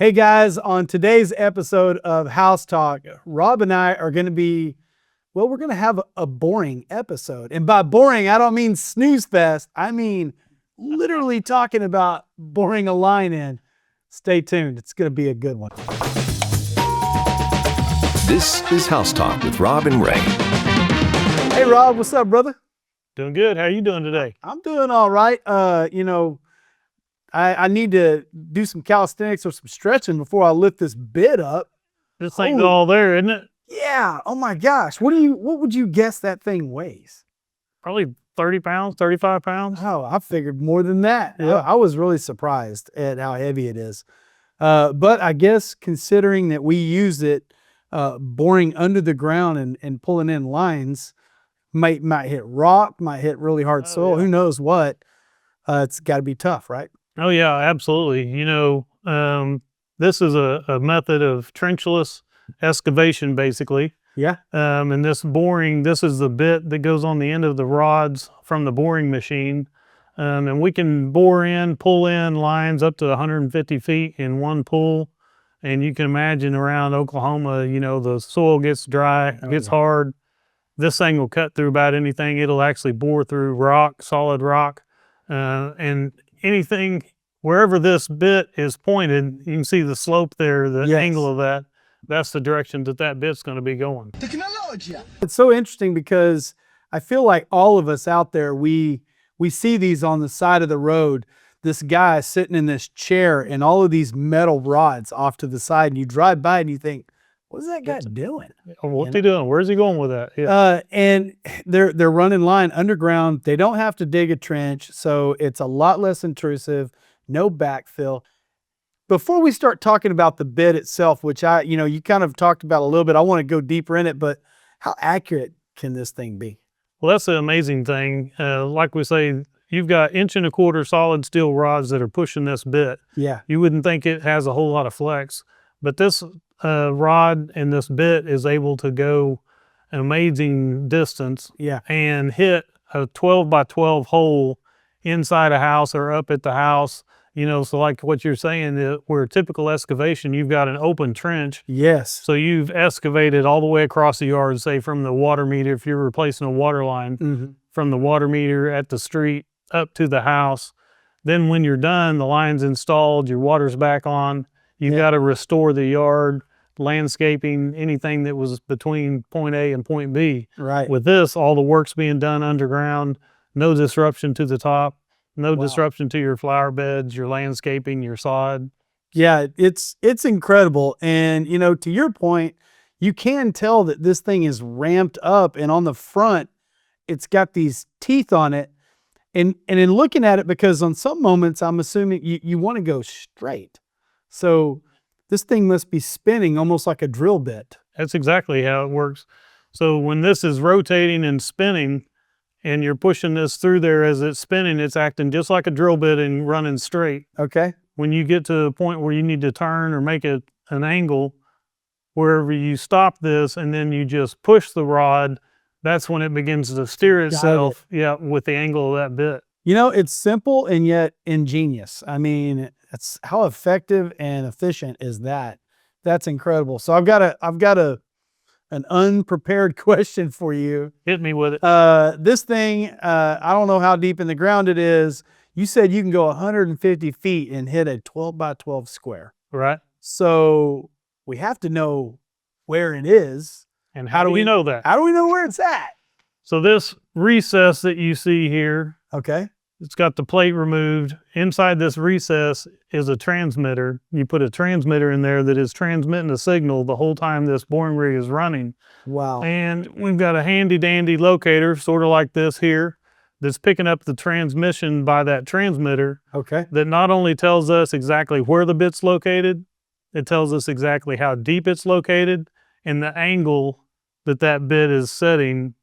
Hey guys, on today's episode of House Talk, Rob and I are going to be, we're going to have a boring episode. And by boring, I don't mean snooze fest. I mean literally talking about boring a line in. Stay tuned. It's going to be a good one. This is House Talk with Rob and Ray. Hey Rob, what's up, brother? Doing good. How are you doing today? I'm doing all right. I need to do some calisthenics or some stretching before I lift this bed up. This thing's all there, isn't it? Yeah. Oh my gosh. What would you guess that thing weighs? Probably 30 pounds, 35 pounds. Oh, I figured more than that. Yeah. I was really surprised at how heavy it is. But I guess considering that we use it boring under the ground and pulling in lines, might hit rock, might hit really hard soil. Yeah. Who knows what? It's got to be tough, right? Oh, yeah, absolutely. This is a method of trenchless excavation, basically. Yeah. And this is the bit that goes on the end of the rods from the boring machine. And we can pull in lines up to 150 feet in one pull. And you can imagine around Oklahoma, the soil gets dry, gets hard. This thing will cut through about anything. It'll actually bore through rock, solid rock. And anything, wherever this bit is pointed, you can see the slope there, the angle of that. That's the direction that bit's going to be going. Technology. It's so interesting because I feel like all of us out there, we see these on the side of the road, this guy sitting in this chair and all of these metal rods off to the side, and you drive by and you think, what is that guy doing? What's he doing? Where's he going with that? Yeah. And they're running line underground. They don't have to dig a trench, so it's a lot less intrusive, no backfill. Before we start talking about the bit itself, which you kind of talked about a little bit, I want to go deeper in it, but how accurate can this thing be? Well, that's the amazing thing. Like we say, you've got 1.25 inch solid steel rods that are pushing this bit. Yeah. You wouldn't think it has a whole lot of flex, but this rod and this bit is able to go an amazing distance. Yeah. And hit a 12 by 12 hole inside a house or up at the house. So like what you're saying, where typical excavation, you've got an open trench. Yes. So you've excavated all the way across the yard, say from the water meter, if you're replacing a water line, from the water meter at the street up to the house. Then when you're done, the line's installed, your water's back on. You've got to restore the yard, landscaping, anything that was between point A and point B. Right. With this, all the work's being done underground, no disruption to the top, no disruption to your flower beds, your landscaping, your sod. Yeah, it's incredible. And, to your point, you can tell that this thing is ramped up, and on the front, it's got these teeth on it. And in looking at it, because on some moments, I'm assuming you want to go straight. So this thing must be spinning almost like a drill bit. That's exactly how it works. So when this is rotating and spinning, and you're pushing this through there as it's spinning, it's acting just like a drill bit and running straight. Okay. When you get to a point where you need to turn or make it an angle, wherever you stop this and then you just push the rod, that's when it begins to steer itself with the angle of that bit. It's simple and yet ingenious. I mean, it's how effective and efficient is that? That's incredible. So I've got an unprepared question for you. Hit me with it. This thing, I don't know how deep in the ground it is. You said you can go 150 feet and hit a 12 by 12 square. Right. So we have to know where it is. And how do we know that? How do we know where it's at? So this recess that you see here, okay, it's got the plate removed. Inside this recess is a transmitter. You put a transmitter in there that is transmitting a signal the whole time this boring rig is running. Wow. And we've got a handy dandy locator, sort of like this here, that's picking up the transmission by that transmitter. Okay. That not only tells us exactly where the bit's located, it tells us exactly how deep it's located and the angle that bit is setting,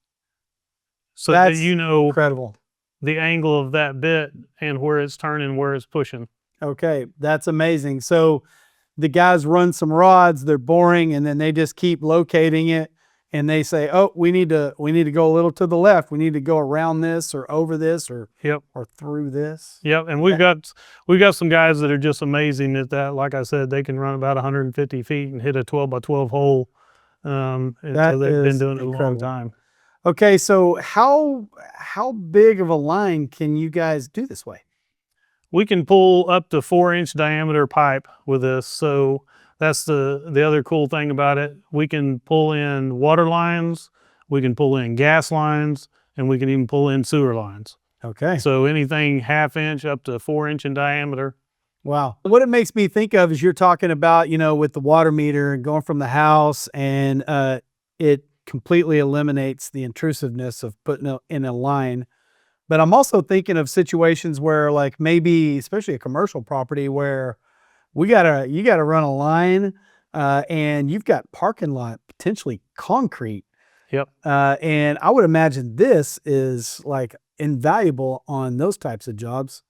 so that's that incredible. The angle of that bit and where it's turning, where it's pushing. Okay, that's amazing. So the guys run some rods, they're boring, and then they just keep locating it, and they say, oh, we need to go a little to the left. We need to go around this or over this or through this. Yep. And we've got some guys that are just amazing at that. Like I said, they can run about 150 feet and hit a 12 by 12 hole. And so they've been doing it a long time. Okay, so how big of a line can you guys do this way? We can pull up to 4-inch diameter pipe with this. So that's the other cool thing about it. We can pull in water lines, we can pull in gas lines, and we can even pull in sewer lines. Okay. So anything 1/2 inch up to 4-inch in diameter. Wow. What it makes me think of is you're talking about, with the water meter and going from the house, and it completely eliminates the intrusiveness of putting in a line. But I'm also thinking of situations where, like, maybe, especially a commercial property, where you gotta run a line, and you've got parking lot, potentially concrete. Yep. And I would imagine this is like invaluable on those types of jobs.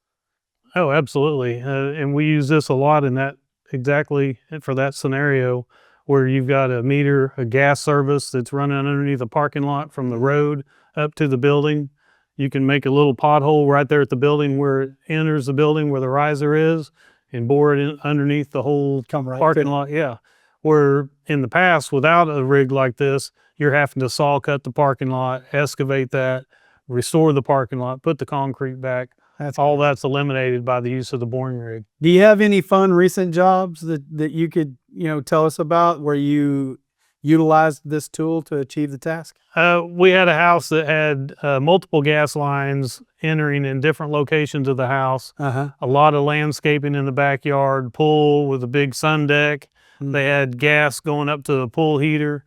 Oh, absolutely. And we use this a lot in that, exactly for that scenario, where you've got a meter, a gas service that's running underneath a parking lot from the road up to the building. You can make a little pothole right there at the building where it enters the building, where the riser is, and bore it in underneath the whole parking lot. Yeah. Where in the past, without a rig like this, you're having to saw cut the parking lot, excavate that, restore the parking lot, put the concrete back. That's eliminated by the use of the boring rig. Do you have any fun recent jobs that you could, tell us about where you utilized this tool to achieve the task? We had a house that had multiple gas lines entering in different locations of the house. Uh-huh. A lot of landscaping in the backyard, pool with a big sun deck. They had gas going up to the pool heater.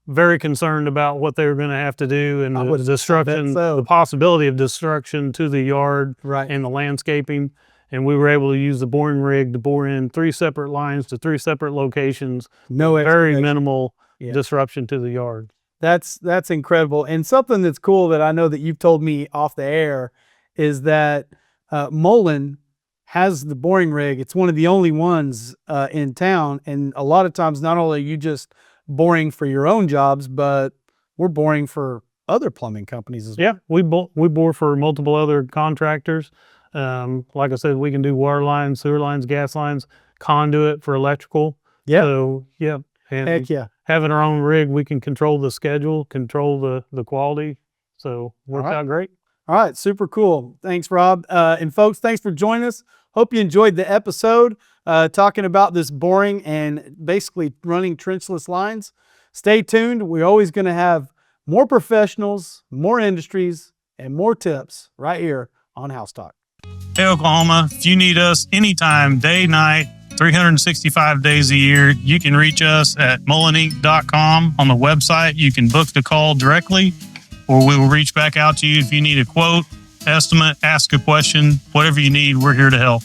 Very concerned about what they were going to have to do, and the destruction, the possibility of destruction to the yard and the landscaping. And we were able to use the boring rig to bore in 3 separate lines to 3 separate locations. Very minimal disruption to the yard. That's incredible. And something that's cool that I know that you've told me off the air is that Mullin has the boring rig. It's one of the only ones in town. And a lot of times, not only are you just boring for your own jobs, but we're boring for other plumbing companies as well. Yeah, we bore for multiple other contractors. Like I said, we can do water lines, sewer lines, gas lines, conduit for electrical. Yeah. So yeah. And heck yeah. Having our own rig, we can control the schedule, control the quality. So works out great. All right, super cool. Thanks, Rob. And folks, thanks for joining us. Hope you enjoyed the episode talking about this boring and basically running trenchless lines. Stay tuned. We're always going to have more professionals, more industries, and more tips right here on House Talk. Hey, Oklahoma, if you need us anytime, day, night, 365 days a year, you can reach us at mullininc.com. On the website, you can book the call directly, or we will reach back out to you if you need a quote, estimate, ask a question, whatever you need, we're here to help.